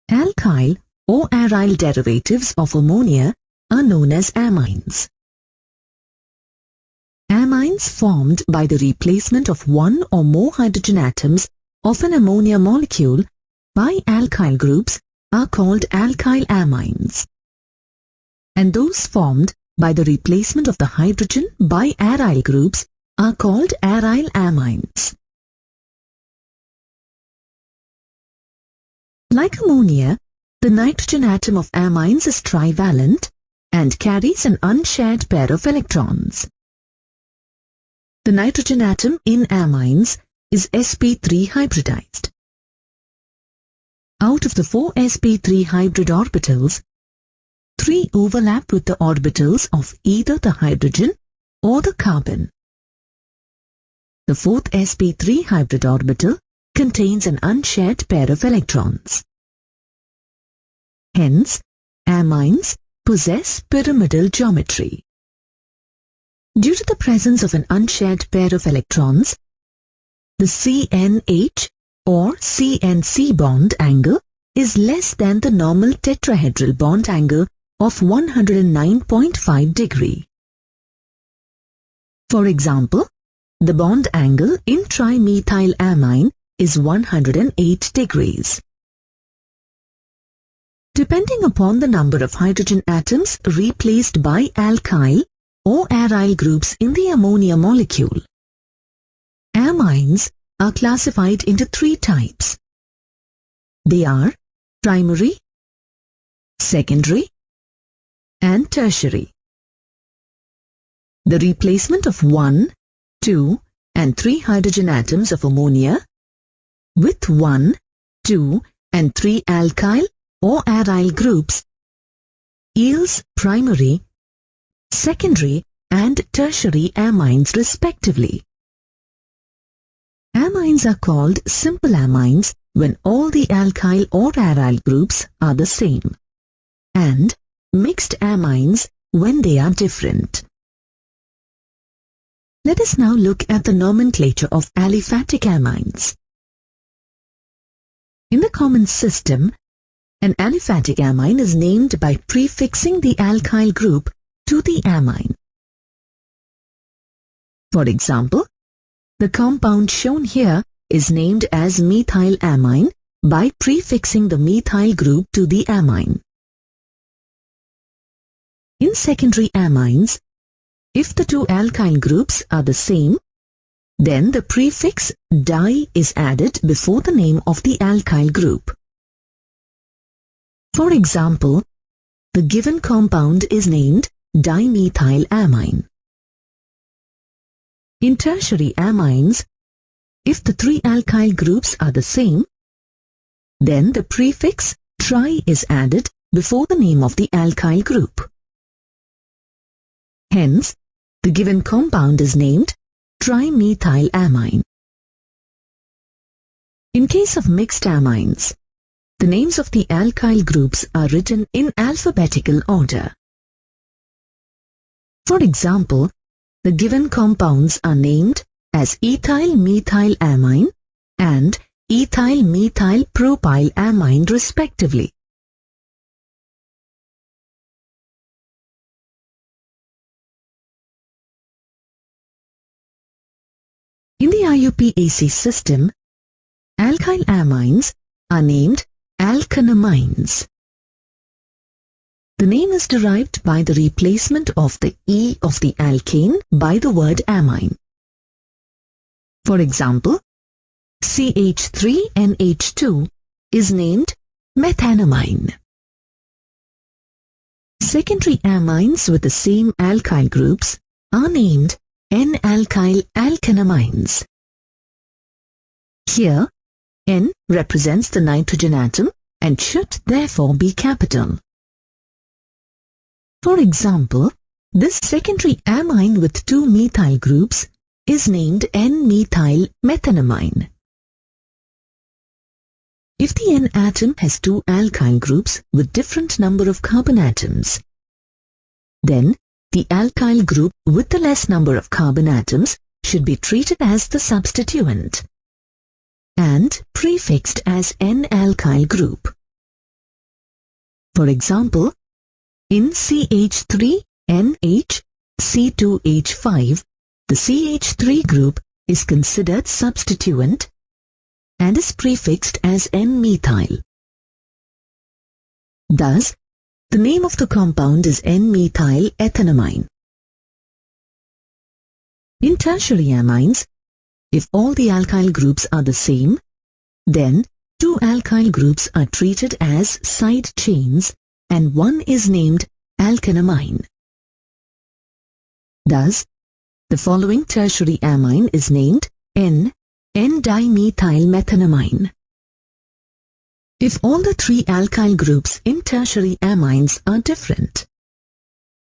Alkyl or aryl derivatives of ammonia are known as amines. Amines formed by the replacement of one or more hydrogen atoms of an ammonia molecule by alkyl groups are called alkyl amines. And those formed by the replacement of the hydrogen by aryl groups are called aryl amines. Like ammonia, the nitrogen atom of amines is trivalent and carries an unshared pair of electrons. The nitrogen atom in amines is sp3 hybridized. Out of the 4 sp3 hybrid orbitals, 3 overlap with the orbitals of either the hydrogen or the carbon. The 4th sp3 hybrid orbital contains an unshared pair of electrons. Hence, amines possess pyramidal geometry. Due to the presence of an unshared pair of electrons, the CNH or CNC bond angle is less than the normal tetrahedral bond angle of 109.5 degrees. For example, the bond angle in trimethylamine is 108 degrees. Depending upon the number of hydrogen atoms replaced by alkyl or aryl groups in the ammonia molecule, amines are classified into 3 types. They are primary, secondary, and tertiary. The replacement of 1, 2, and 3 hydrogen atoms of ammonia with 1, 2, and 3 alkyl or aryl groups yields primary, secondary, and tertiary amines respectively. Amines are called simple amines when all the alkyl or aryl groups are the same, and mixed amines when they are different. Let us now look at the nomenclature of aliphatic amines. In the common system, an aliphatic amine is named by prefixing the alkyl group to the amine. For example, the compound shown here is named as methylamine by prefixing the methyl group to the amine. In secondary amines, if the 2 alkyl groups are the same, then the prefix di is added before the name of the alkyl group. For example, the given compound is named dimethylamine. In tertiary amines, if the 3 alkyl groups are the same, then the prefix tri is added before the name of the alkyl group. Hence, the given compound is named trimethylamine. In case of mixed amines, the names of the alkyl groups are written in alphabetical order. For example, the given compounds are named as ethyl-methylamine and ethyl-methylpropylamine respectively. In the IUPAC system, alkyl amines are named alkanamines. The name is derived by the replacement of the E of the alkane by the word amine. For example, CH3NH2 is named methanamine. Secondary amines with the same alkyl groups are named N-alkyl alkanamines. Here, N represents the nitrogen atom and should therefore be capital. For example, this secondary amine with 2 methyl groups is named N-methyl methanamine. If the N atom has 2 alkyl groups with different number of carbon atoms, then the alkyl group with the less number of carbon atoms should be treated as the substituent and prefixed as N-alkyl group. For example, in CH3NHC2H5, the CH3 group is considered substituent and is prefixed as N-methyl. Thus, the name of the compound is N-methylethanamine. In tertiary amines, if all the alkyl groups are the same, then two alkyl groups are treated as side chains and one is named alkanamine. Thus, the following tertiary amine is named N-dimethylmethanamine. If all the three alkyl groups in tertiary amines are different,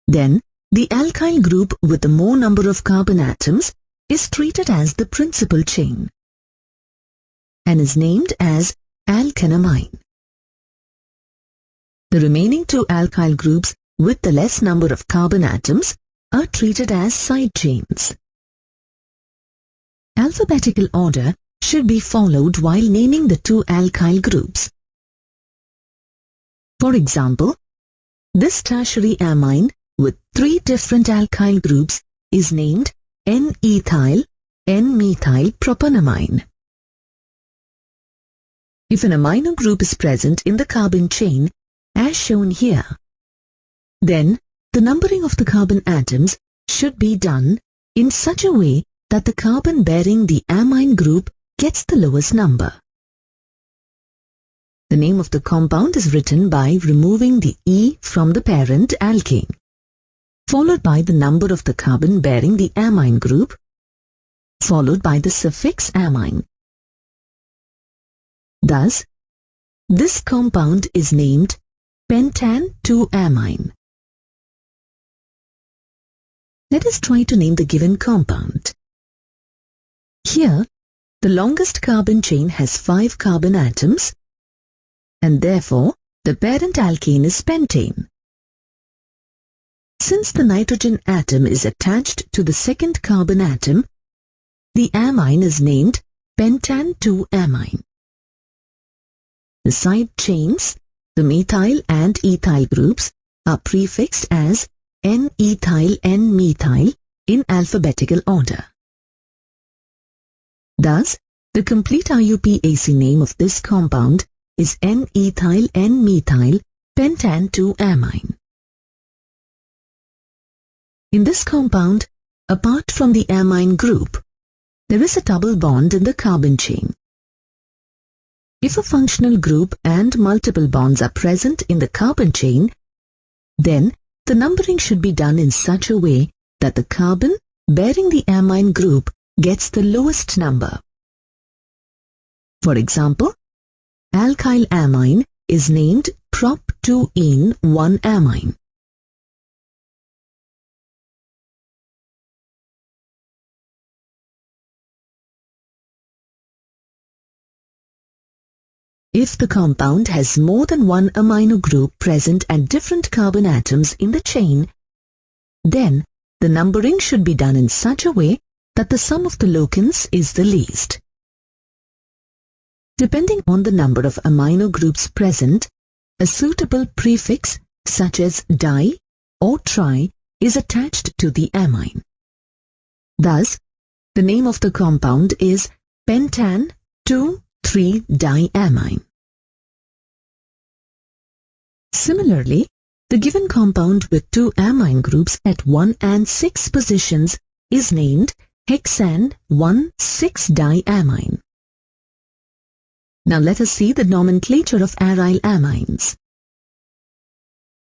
then the alkyl group with the more number of carbon atoms is treated as the principal chain and is named as alkanamine. The remaining two alkyl groups with the less number of carbon atoms are treated as side chains. Alphabetical order should be followed while naming the two alkyl groups. For example, this tertiary amine with three different alkyl groups is named N-ethyl N-methylpropanamine. If an amino group is present in the carbon chain, as shown here, then the numbering of the carbon atoms should be done in such a way that the carbon bearing the amine group gets the lowest number. The name of the compound is written by removing the E from the parent alkane, followed by the number of the carbon bearing the amine group, followed by the suffix amine. Thus, this compound is named pentan-2-amine. Let us try to name the given compound. Here, the longest carbon chain has 5 carbon atoms, and therefore the parent alkane is pentane. Since the nitrogen atom is attached to the second carbon atom, the amine is named pentan-2-amine. The side chains, the methyl and ethyl groups, are prefixed as N-ethyl N-methyl in alphabetical order. Thus, the complete IUPAC name of this compound is N-ethyl N-methyl pentan-2-amine. In this compound, apart from the amine group, there is a double bond in the carbon chain. If a functional group and multiple bonds are present in the carbon chain, then the numbering should be done in such a way that the carbon bearing the amine group gets the lowest number. For example, alkyl amine is named prop-2-ene-1-amine. If the compound has more than one amino group present at different carbon atoms in the chain, then the numbering should be done in such a way that the sum of the locants is the least. Depending on the number of amino groups present, a suitable prefix such as di or tri is attached to the amine. Thus, the name of the compound is pentan-2,3-diamine. Similarly, the given compound with two amine groups at 1 and 6 positions is named hexane-1,6-diamine. Now let us see the nomenclature of aryl amines.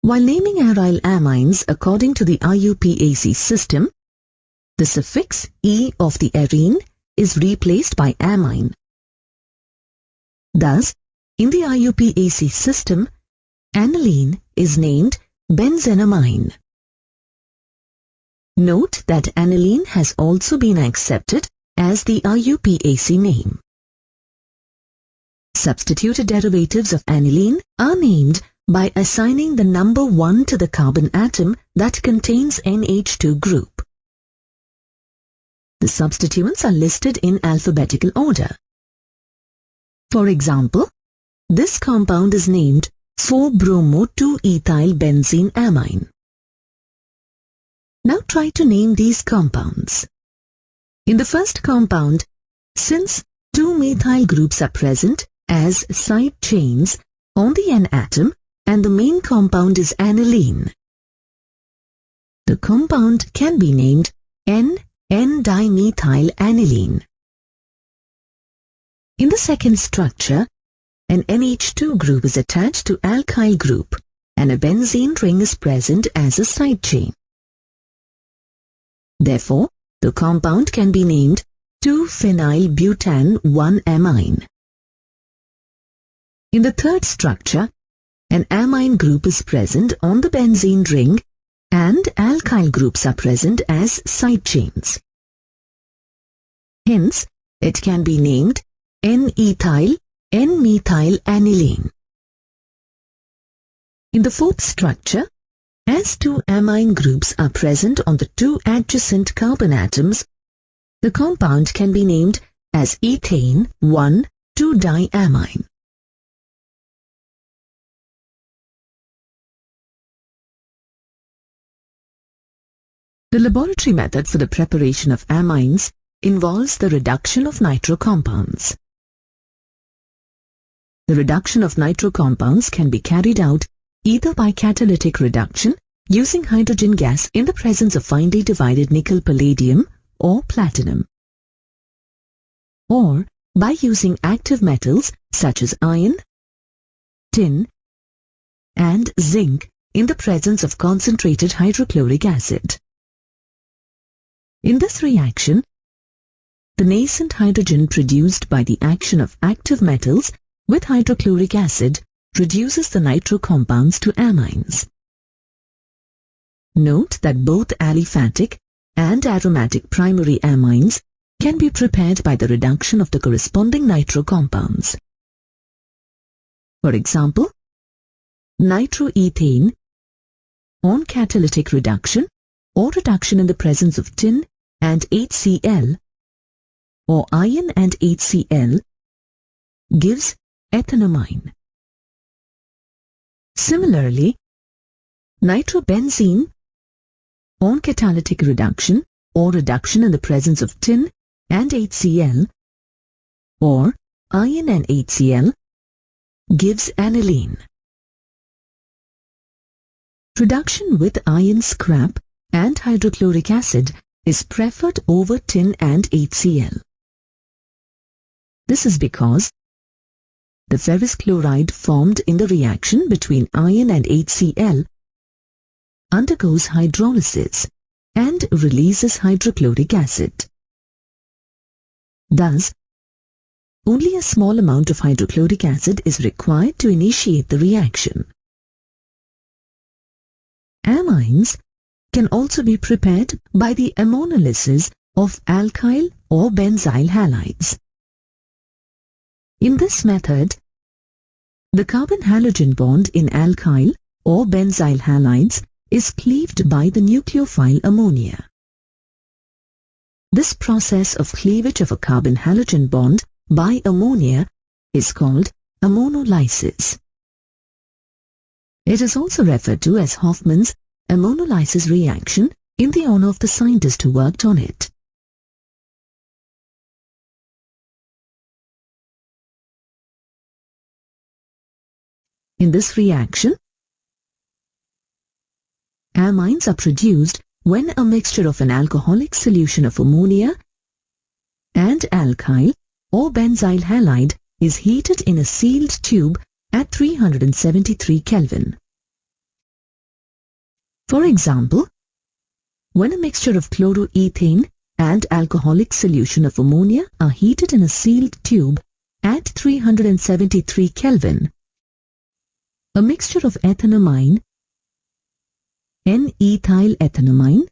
While naming aryl amines according to the IUPAC system, the suffix E of the arene is replaced by amine. Thus, in the IUPAC system, aniline is named benzenamine. Note that aniline has also been accepted as the IUPAC name. Substituted derivatives of aniline are named by assigning the number 1 to the carbon atom that contains NH2 group. The substituents are listed in alphabetical order. For example, this compound is named 4-bromo-2-ethyl-benzene amine. Now try to name these compounds. In the first compound, since two methyl groups are present as side chains on the N atom and the main compound is aniline, the compound can be named N-N-dimethyl-aniline. In the second structure, an NH2 group is attached to alkyl group and a benzene ring is present as a side chain. Therefore, the compound can be named 2-phenyl-butan-1-amine. In the third structure, an amine group is present on the benzene ring and alkyl groups are present as side chains. Hence, it can be named N-ethyl-N-methyl-aniline. In the fourth structure, as two amine groups are present on the two adjacent carbon atoms, the compound can be named as ethane-1,2-diamine. The laboratory method for the preparation of amines involves the reduction of nitro compounds. The reduction of nitro compounds can be carried out either by catalytic reduction using hydrogen gas in the presence of finely divided nickel palladium or platinum, or by using active metals such as iron, tin, and zinc in the presence of concentrated hydrochloric acid. In this reaction, the nascent hydrogen produced by the action of active metals with hydrochloric acid reduces the nitro compounds to amines. Note that both aliphatic and aromatic primary amines can be prepared by the reduction of the corresponding nitro compounds. For example, nitroethane on catalytic reduction or reduction in the presence of tin and HCl or iron and HCl gives ethanamine. Similarly, nitrobenzene on catalytic reduction or reduction in the presence of tin and HCl or iron and HCl gives aniline. Reduction with iron scrap and hydrochloric acid is preferred over tin and HCl. This is because the ferrous chloride formed in the reaction between iron and HCl undergoes hydrolysis and releases hydrochloric acid. Thus, only a small amount of hydrochloric acid is required to initiate the reaction. Amines can also be prepared by the ammonolysis of alkyl or benzyl halides. In this method, the carbon-halogen bond in alkyl or benzyl halides is cleaved by the nucleophile ammonia. This process of cleavage of a carbon-halogen bond by ammonia is called ammonolysis. It is also referred to as Hofmann's ammonolysis reaction in the honor of the scientist who worked on it. In this reaction, amines are produced when a mixture of an alcoholic solution of ammonia and alkyl or benzyl halide is heated in a sealed tube at 373 Kelvin. For example, when a mixture of chloroethane and alcoholic solution of ammonia are heated in a sealed tube at 373 Kelvin, a mixture of ethanamine, N-ethylethanamine,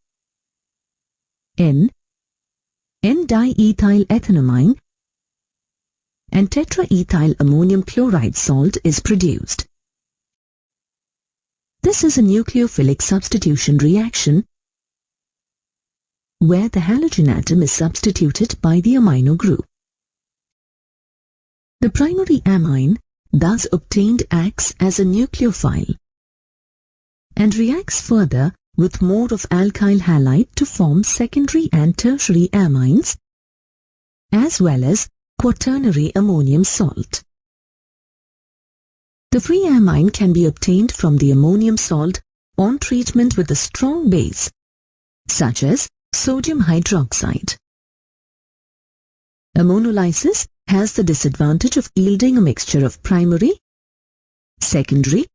N-diethylethanamine, and tetraethyl ammonium chloride salt is produced. This is a nucleophilic substitution reaction where the halogen atom is substituted by the amino group. The primary amine thus obtained acts as a nucleophile and reacts further with more of alkyl halide to form secondary and tertiary amines as well as quaternary ammonium salt. The free amine can be obtained from the ammonium salt on treatment with a strong base such as sodium hydroxide. Ammonolysis has the disadvantage of yielding a mixture of primary, secondary,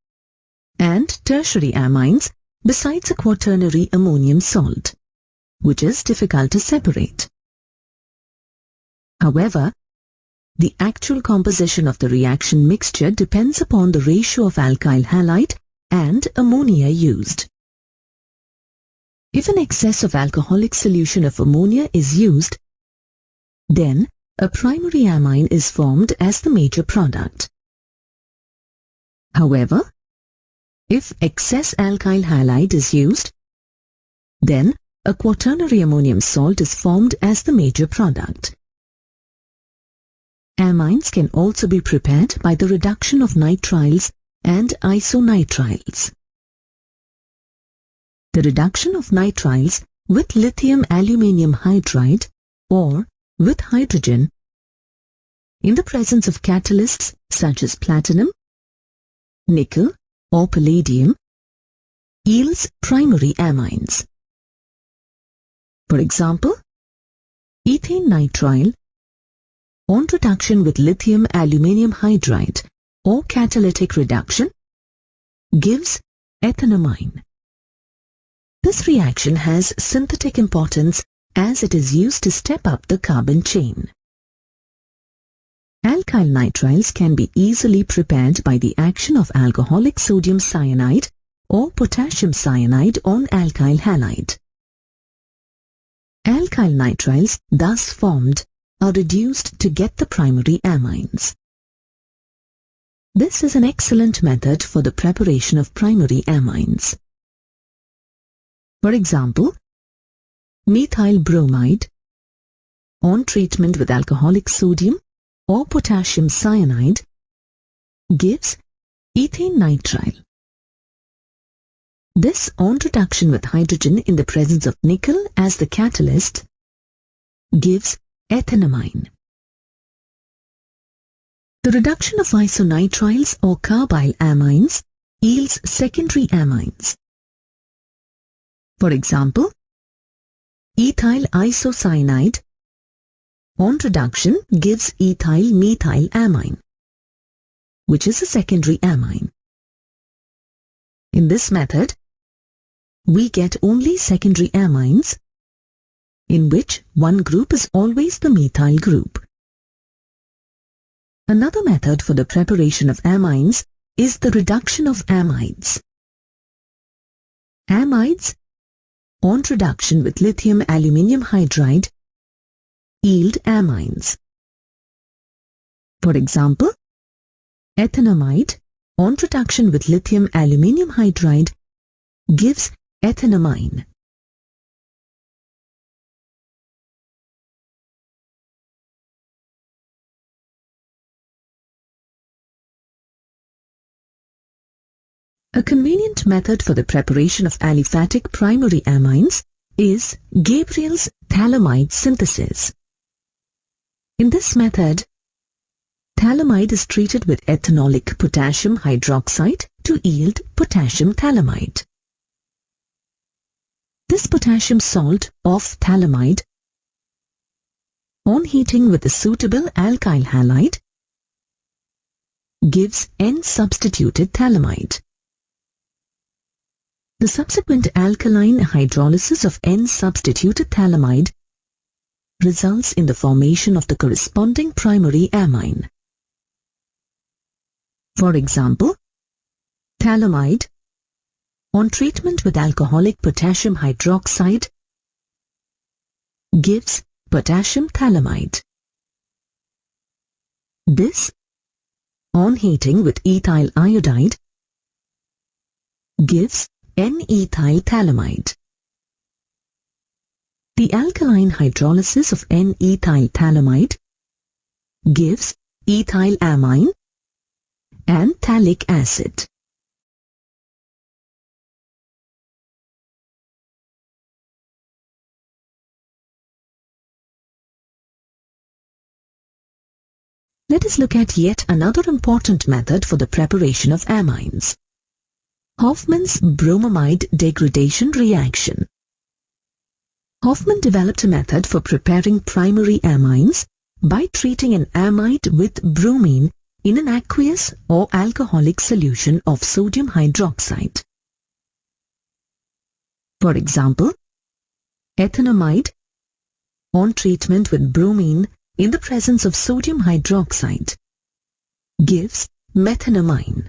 and tertiary amines besides a quaternary ammonium salt, which is difficult to separate. However, the actual composition of the reaction mixture depends upon the ratio of alkyl halide and ammonia used. If an excess of alcoholic solution of ammonia is used, then a primary amine is formed as the major product. However, if excess alkyl halide is used, then a quaternary ammonium salt is formed as the major product. Amines can also be prepared by the reduction of nitriles and isonitriles. The reduction of nitriles with lithium aluminium hydride or with hydrogen in the presence of catalysts such as platinum, nickel or palladium yields primary amines. For example, ethane nitrile on reduction with lithium aluminium hydride or catalytic reduction gives ethanamine. This reaction has synthetic importance as it is used to step up the carbon chain. Alkyl nitriles can be easily prepared by the action of alcoholic sodium cyanide or potassium cyanide on alkyl halide. Alkyl nitriles thus formed are reduced to get the primary amines. This is an excellent method for the preparation of primary amines. For example, methyl bromide on treatment with alcoholic sodium or potassium cyanide gives ethane nitrile. This on reduction with hydrogen in the presence of nickel as the catalyst gives ethanamine. The reduction of isonitriles or carbyl amines yields secondary amines. For example, ethyl isocyanide on reduction gives ethyl methyl amine, which is a secondary amine. In this method, we get only secondary amines in which one group is always the methyl group. Another method for the preparation of amines is the reduction of amides. Amides on reduction with lithium aluminium hydride yield amines. For example, ethanamide on reduction with lithium aluminium hydride gives ethanamine. A convenient method for the preparation of aliphatic primary amines is Gabriel's phthalimide synthesis. In this method, phthalimide is treated with ethanolic potassium hydroxide to yield potassium phthalimide. This potassium salt of phthalimide, on heating with a suitable alkyl halide, gives N-substituted phthalimide. The subsequent alkaline hydrolysis of N-substituted phthalimide results in the formation of the corresponding primary amine. For example, phthalimide on treatment with alcoholic potassium hydroxide gives potassium phthalimide. This, on heating with ethyl iodide, gives N-ethyl phthalimide. The alkaline hydrolysis of N-ethyl phthalimide gives ethyl amine and 𝙈𝙯 acid. Let us look at yet another important method for the preparation of amines. Hofmann's bromamide degradation reaction. Hofmann developed a method for preparing primary amines by treating an amide with bromine in an aqueous or alcoholic solution of sodium hydroxide. For example, ethanamide on treatment with bromine in the presence of sodium hydroxide gives methanamine.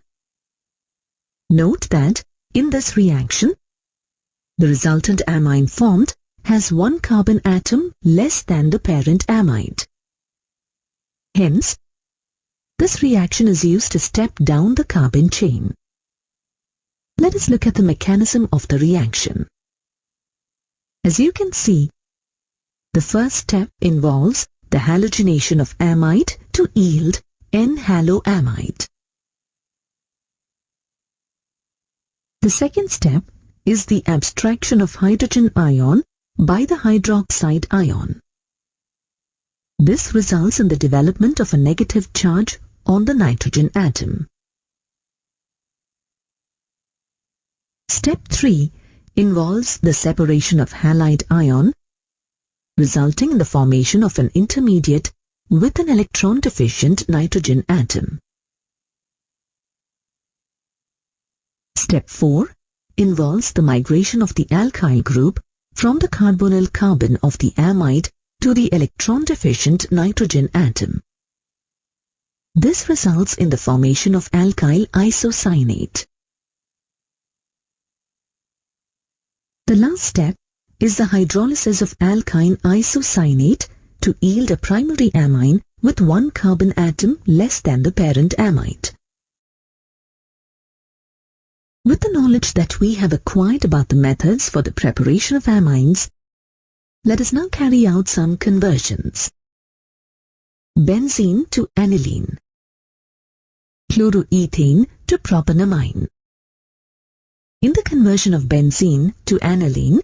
Note that in this reaction, the resultant amine formed has one carbon atom less than the parent amide. Hence, this reaction is used to step down the carbon chain. Let us look at the mechanism of the reaction. As you can see, the first step involves the halogenation of amide to yield N-haloamide. The second step is the abstraction of hydrogen ion by the hydroxide ion. This results in the development of a negative charge on the nitrogen atom. Step 3 involves the separation of halide ion, resulting in the formation of an intermediate with an electron-deficient nitrogen atom. Step 4 involves the migration of the alkyl group from the carbonyl carbon of the amide to the electron-deficient nitrogen atom. This results in the formation of alkyl isocyanate. The last step is the hydrolysis of alkyne isocyanate to yield a primary amine with one carbon atom less than the parent amide. With the knowledge that we have acquired about the methods for the preparation of amines, let us now carry out some conversions. Benzene to aniline, chloroethane to propanamine. In the conversion of benzene to aniline,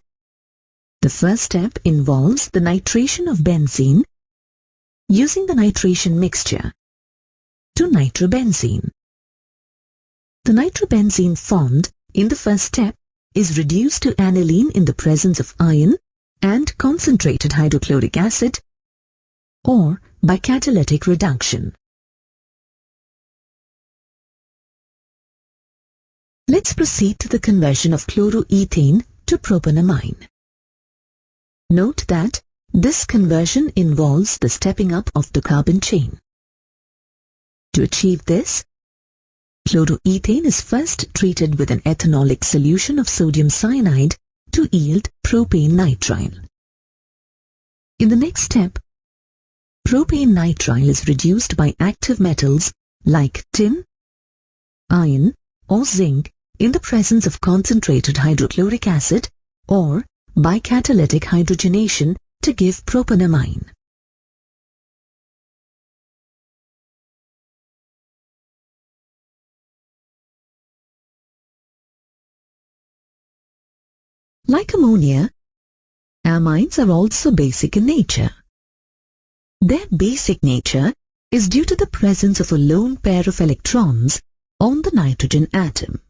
the first step involves the nitration of benzene using the nitration mixture to nitrobenzene. The nitrobenzene formed in the first step is reduced to aniline in the presence of iron and concentrated hydrochloric acid or by catalytic reduction. Let's proceed to the conversion of chloroethane to propanamine. Note that this conversion involves the stepping up of the carbon chain. To achieve this, chloroethane is first treated with an ethanolic solution of sodium cyanide to yield propane nitrile. In the next step, propane nitrile is reduced by active metals like tin, iron, or zinc in the presence of concentrated hydrochloric acid or by catalytic hydrogenation to give propanamine. Like ammonia, amines are also basic in nature. Their basic nature is due to the presence of a lone pair of electrons on the nitrogen atom.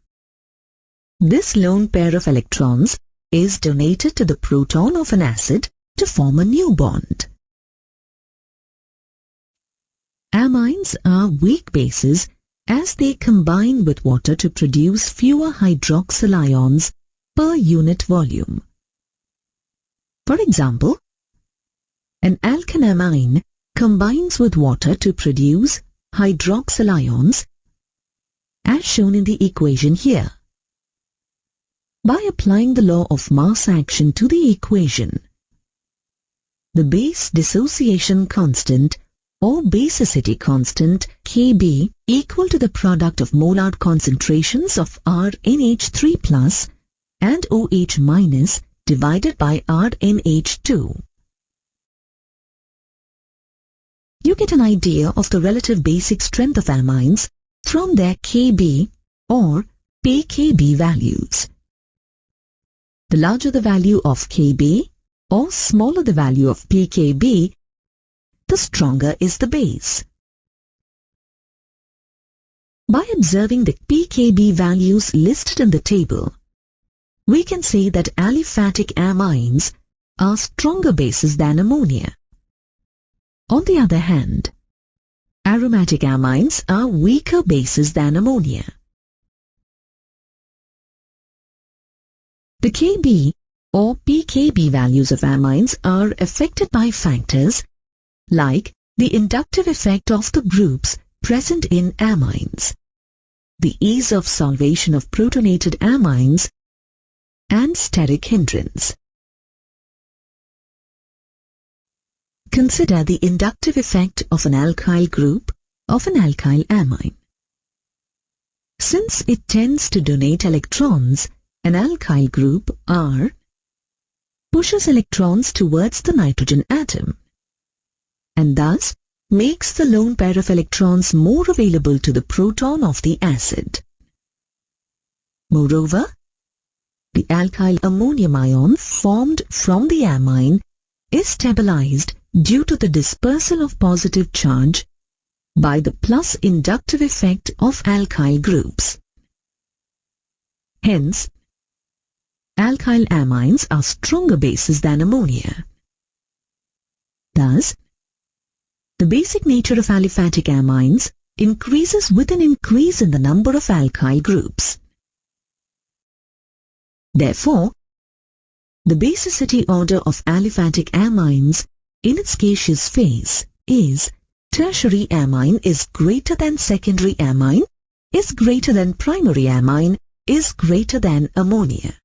This lone pair of electrons is donated to the proton of an acid to form a new bond. Amines are weak bases as they combine with water to produce fewer hydroxyl ions per unit volume. For example, an alkanamine combines with water to produce hydroxyl ions as shown in the equation here. By applying the law of mass action to the equation, the base dissociation constant or basicity constant Kb equal to the product of molar concentrations of RNH3+ and OH- divided by RNH2. You get an idea of the relative basic strength of amines from their Kb or pKb values. The larger the value of Kb or smaller the value of pKb, the stronger is the base. By observing the pKb values listed in the table, we can say that aliphatic amines are stronger bases than ammonia. On the other hand, aromatic amines are weaker bases than ammonia. The Kb or pKb values of amines are affected by factors like the inductive effect of the groups present in amines, the ease of solvation of protonated amines, and steric hindrance. Consider the inductive effect of an alkyl group of an alkyl amine. Since it tends to donate electrons, an alkyl group R pushes electrons towards the nitrogen atom and thus makes the lone pair of electrons more available to the proton of the acid. Moreover, the alkyl ammonium ion formed from the amine is stabilized due to the dispersal of positive charge by the plus inductive effect of alkyl groups. Hence, alkyl amines are stronger bases than ammonia. Thus, the basic nature of aliphatic amines increases with an increase in the number of alkyl groups. Therefore, the basicity order of aliphatic amines in its gaseous phase is tertiary amine is greater than secondary amine is greater than primary amine is greater than ammonia.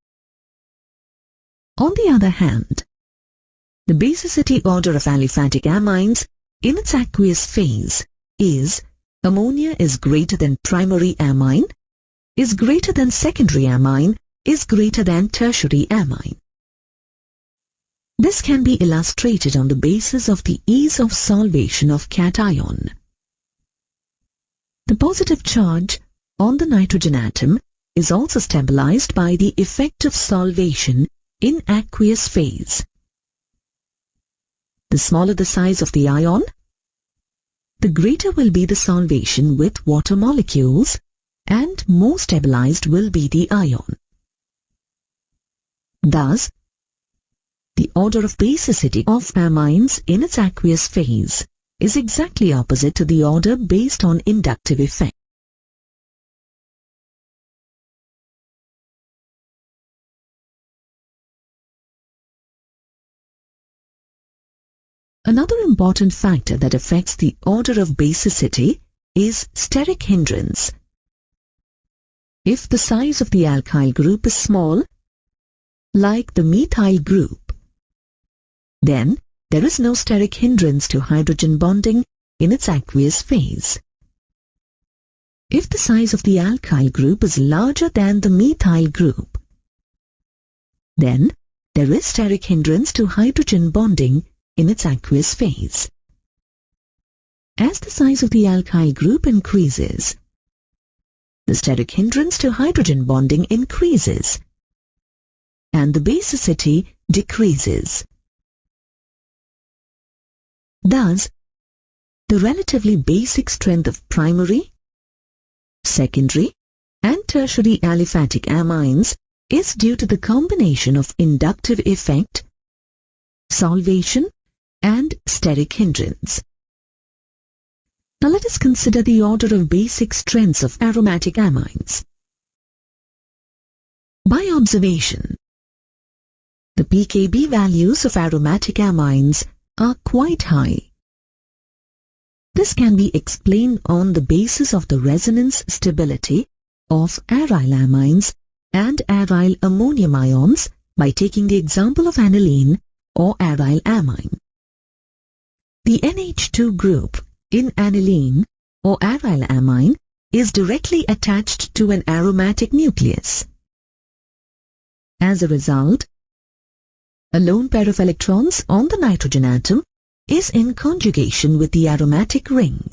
On the other hand, the basicity order of aliphatic amines in its aqueous phase is ammonia is greater than primary amine, is greater than secondary amine, is greater than tertiary amine. This can be illustrated on the basis of the ease of solvation of cation. The positive charge on the nitrogen atom is also stabilized by the effect of solvation in aqueous phase. The smaller the size of the ion, the greater will be the solvation with water molecules and more stabilized will be the ion. Thus, the order of basicity of amines in its aqueous phase is exactly opposite to the order based on inductive effect. Another important factor that affects the order of basicity is steric hindrance. If the size of the alkyl group is small, like the methyl group, then there is no steric hindrance to hydrogen bonding in its aqueous phase. If the size of the alkyl group is larger than the methyl group, then there is steric hindrance to hydrogen bonding in its aqueous phase. As the size of the alkyl group increases, the steric hindrance to hydrogen bonding increases and the basicity decreases. Thus, the relatively basic strength of primary, secondary, and tertiary aliphatic amines is due to the combination of inductive effect, solvation, and steric hindrance. Now let us consider the order of basic strengths of aromatic amines. By observation, the pKb values of aromatic amines are quite high. This can be explained on the basis of the resonance stability of aryl amines and aryl ammonium ions by taking the example of aniline or aryl amine. The NH2 group in aniline or aryl amine is directly attached to an aromatic nucleus. As a result, a lone pair of electrons on the nitrogen atom is in conjugation with the aromatic ring.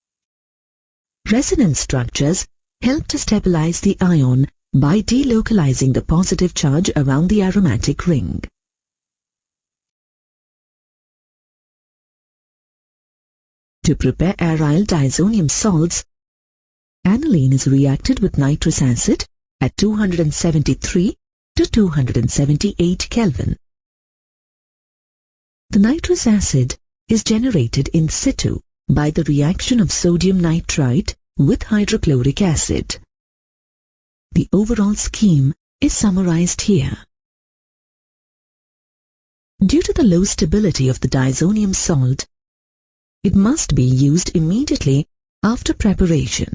Resonance structures help to stabilize the ion by delocalizing the positive charge around the aromatic ring. To prepare aryl diazonium salts, aniline is reacted with nitrous acid at 273 to 278 Kelvin. The nitrous acid is generated in situ by the reaction of sodium nitrite with hydrochloric acid. The overall scheme is summarized here. Due to the low stability of the diazonium salt, it must be used immediately after preparation.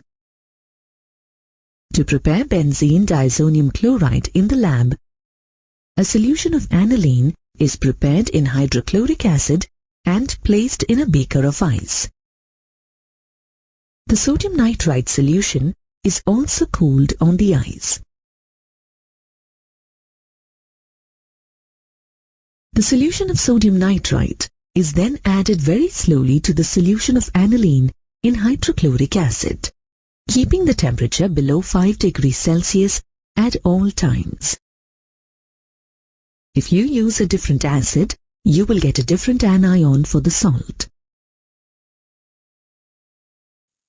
To prepare benzene diazonium chloride in the lab, a solution of aniline is prepared in hydrochloric acid and placed in a beaker of ice. The sodium nitrite solution is also cooled on the ice. The solution of sodium nitrite is then added very slowly to the solution of aniline in hydrochloric acid, keeping the temperature below 5 degrees Celsius at all times. If you use a different acid, you will get a different anion for the salt.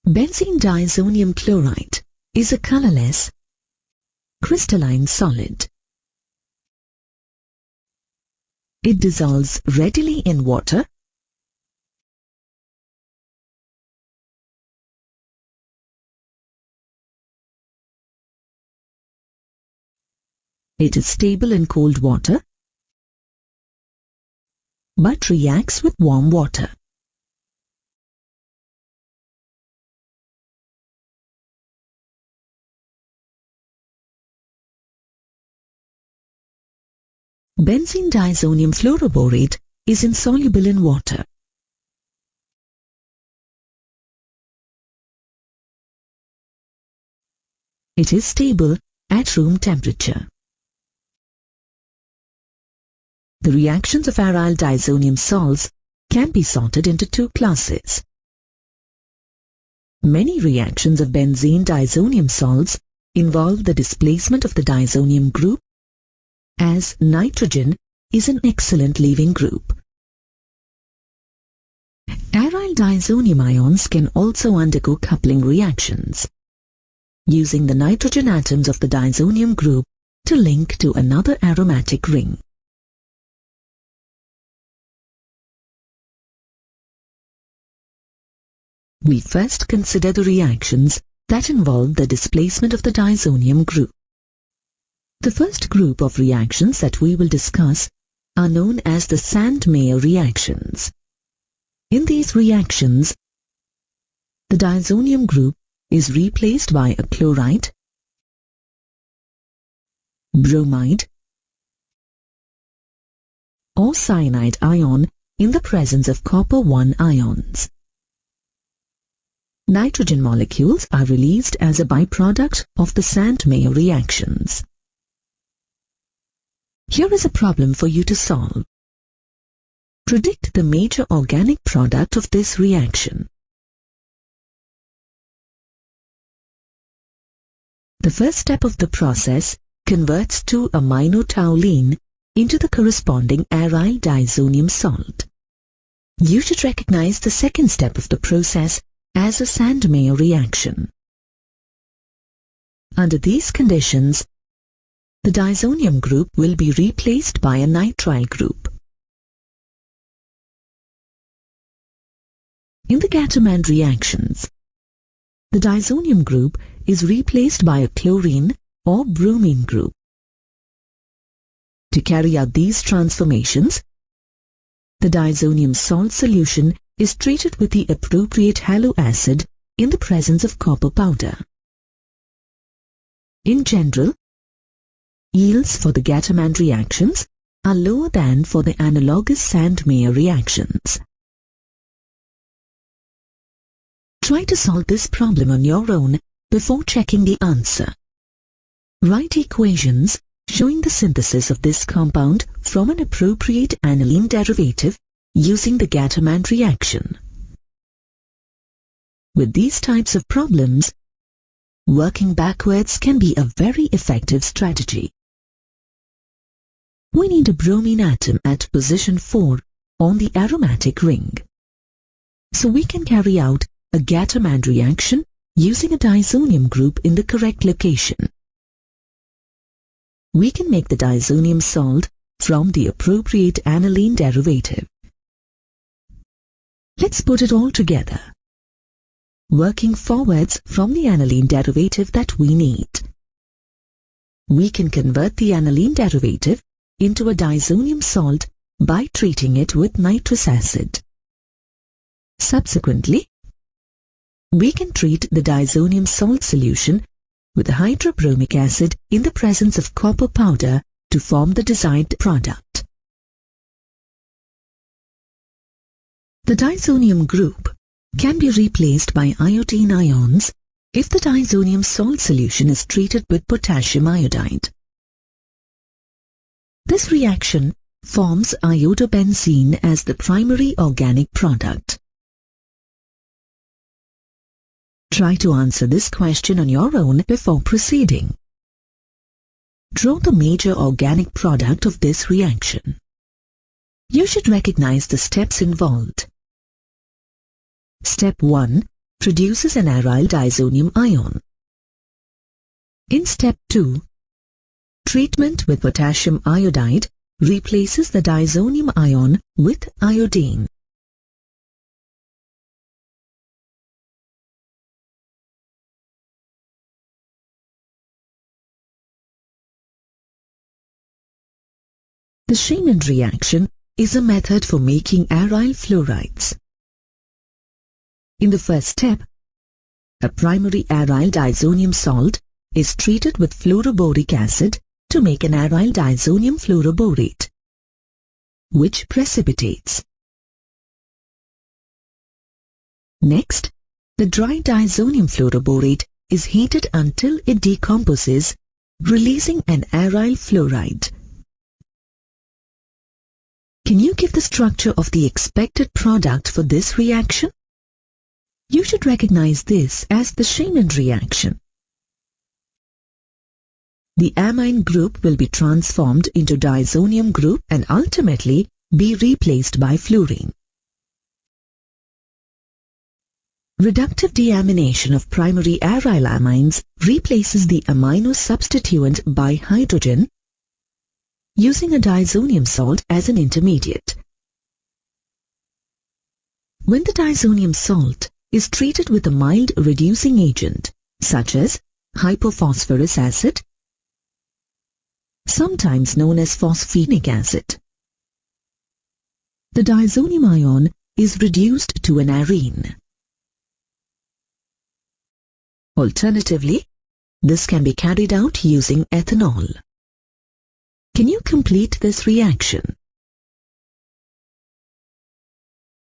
Benzene diazonium chloride is a colorless, crystalline solid. It dissolves readily in water It is stable in cold water but reacts with warm water. Benzene diazonium fluoroborate is insoluble in water. It is stable at room temperature. The reactions of aryl diazonium salts can be sorted into two classes. Many reactions of benzene diazonium salts involve the displacement of the diazonium group, as nitrogen is an excellent leaving group. Aryl diazonium ions can also undergo coupling reactions, using the nitrogen atoms of the diazonium group to link to another aromatic ring. We first consider the reactions that involve the displacement of the diazonium group. The first group of reactions that we will discuss are known as the 𝙤𝙄 reactions. In these reactions, the diazonium group is replaced by a chloride, bromide, or cyanide ion in the presence of copper-1 ions. Nitrogen molecules are released as a byproduct of the 𝙤𝙄 reactions. Here is a problem for you to solve. Predict the major organic product of this reaction. The first step of the process converts 2-aminotoluene into the corresponding aryl diazonium salt. You should recognize the second step of the process as a 𝙤𝙄 reaction. Under these conditions, the diazonium group will be replaced by a nitrile group. In the 𝘾𝙃 reactions, the diazonium group is replaced by a chlorine or bromine group. To carry out these transformations, the diazonium salt solution is treated with the appropriate halo acid in the presence of copper powder. In general, yields for the 𝘾𝙃 reactions are lower than for the analogous 𝙤𝙄 reactions. Try to solve this problem on your own before checking the answer. Write equations showing the synthesis of this compound from an appropriate aniline derivative using the 𝘾𝙃 reaction. With these types of problems, working backwards can be a very effective strategy. We need a bromine atom at position 4 on the aromatic ring. So we can carry out a 𝙤𝙈 reaction using a diazonium group in the correct location. We can make the diazonium salt from the appropriate aniline derivative. Let's put it all together, working forwards from the aniline derivative that we need. We can convert the aniline derivative into a diazonium salt by treating it with nitrous acid. Subsequently, we can treat the diazonium salt solution with hydrobromic acid in the presence of copper powder to form the desired product. The diazonium group can be replaced by iodine ions if the diazonium salt solution is treated with potassium iodide. This reaction forms iodobenzene as the primary organic product. Try to answer this question on your own before proceeding. Draw the major organic product of this reaction. You should recognize the steps involved. Step 1 produces an aryl diazonium ion. In step 2, treatment with potassium iodide replaces the diazonium ion with iodine. The Schemann reaction is a method for making aryl fluorides. In the first step, a primary aryl diazonium salt is treated with fluoroboric acid to make an aryl diazonium fluoroborate, which precipitates. Next, the dry diazonium fluoroborate is heated until it decomposes, releasing an aryl fluoride. Can you give the structure of the expected product for this reaction? You should recognize this as the Schemann reaction. The amine group will be transformed into diazonium group and ultimately be replaced by fluorine. Reductive deamination of primary aryl amines replaces the amino substituent by hydrogen using a diazonium salt as an intermediate. When the diazonium salt is treated with a mild reducing agent such as hypophosphorus acid, sometimes known as phosphenic acid, the diazonium ion is reduced to an arene. Alternatively, this can be carried out using ethanol. Can you complete this reaction?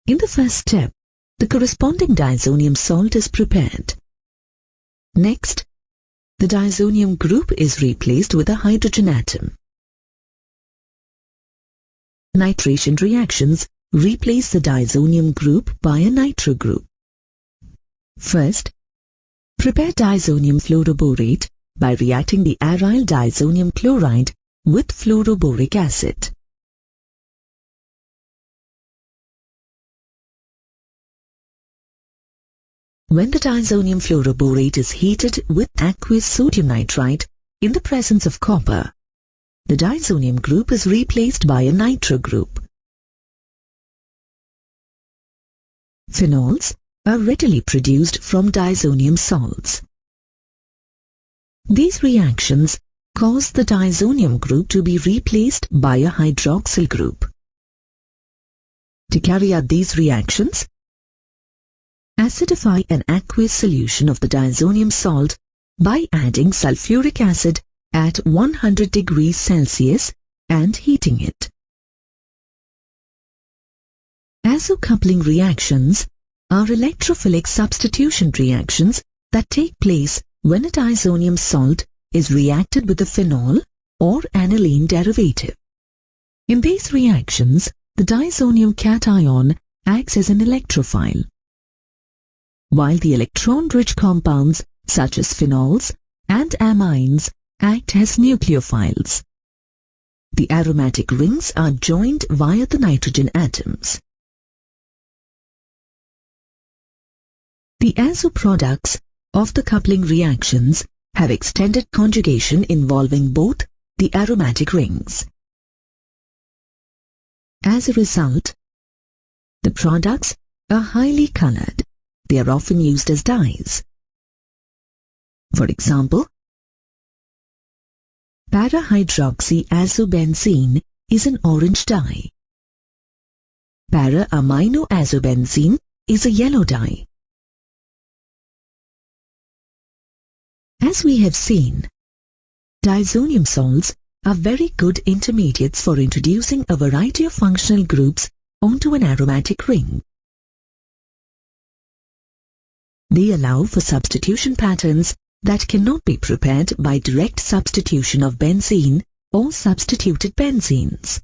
In the first step, the corresponding diazonium salt is prepared. Next, the diazonium group is replaced with a hydrogen atom. Nitration reactions replace the diazonium group by a nitro group. First, prepare diazonium fluoroborate by reacting the aryl diazonium chloride with fluoroboric acid. When the diazonium fluoroborate is heated with aqueous sodium nitrite in the presence of copper, the diazonium group is replaced by a nitro group. Phenols are readily produced from diazonium salts. These reactions cause the diazonium group to be replaced by a hydroxyl group. To carry out these reactions, acidify an aqueous solution of the diazonium salt by adding sulfuric acid at 100 degrees Celsius and heating it. Azo-coupling reactions are electrophilic substitution reactions that take place when a diazonium salt is reacted with a phenol or aniline derivative. In these reactions, the diazonium cation acts as an electrophile. while the electron-rich compounds such as phenols and amines act as nucleophiles. The aromatic rings are joined via the nitrogen atoms. The azo products of the coupling reactions have extended conjugation involving both the aromatic rings. As a result, the products are highly colored. They are often used as dyes. For example, para-hydroxyazobenzene is an orange dye. Para-aminoazobenzene is a yellow dye. As we have seen, diazonium salts are very good intermediates for introducing a variety of functional groups onto an aromatic ring. They allow for substitution patterns that cannot be prepared by direct substitution of benzene or substituted benzenes.